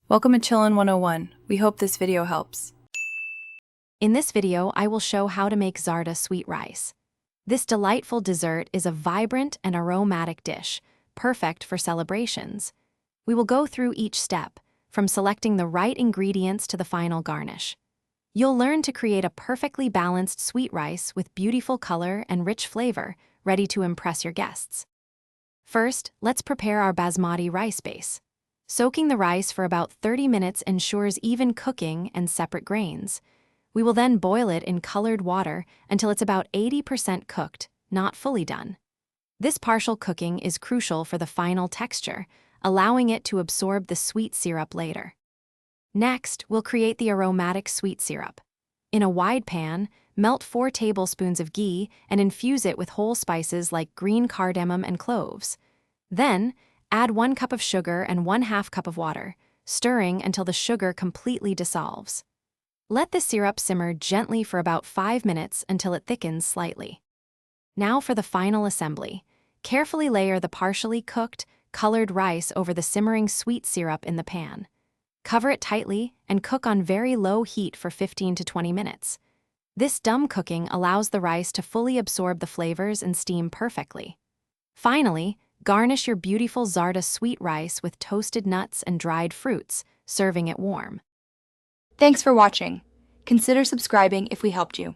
Welcome to Chillin' 101. We hope this video helps. In this video, I will show how to make Zarda sweet rice. This delightful dessert is a vibrant and aromatic dish, perfect for celebrations. We will go through each step, from selecting the right ingredients to the final garnish. You'll learn to create a perfectly balanced sweet rice with beautiful color and rich flavor, ready to impress your guests. First, let's prepare our basmati rice base. Soaking the rice for about 30 minutes ensures even cooking and separate grains. We will then boil it in colored water until it's about 80% cooked, not fully done. This partial cooking is crucial for the final texture, allowing it to absorb the sweet syrup later. Next, we'll create the aromatic sweet syrup. In a wide pan, melt 4 tablespoons of ghee and infuse it with whole spices like green cardamom and cloves. Then, add 1 cup of sugar and 1/2 cup of water, stirring until the sugar completely dissolves. Let the syrup simmer gently for about 5 minutes until it thickens slightly. Now for the final assembly. Carefully layer the partially cooked, colored rice over the simmering sweet syrup in the pan. Cover it tightly and cook on very low heat for 15 to 20 minutes. This dum cooking allows the rice to fully absorb the flavors and steam perfectly. Finally, garnish your beautiful Zarda sweet rice with toasted nuts and dried fruits, serving it warm. Thanks for watching. Consider subscribing if we helped you.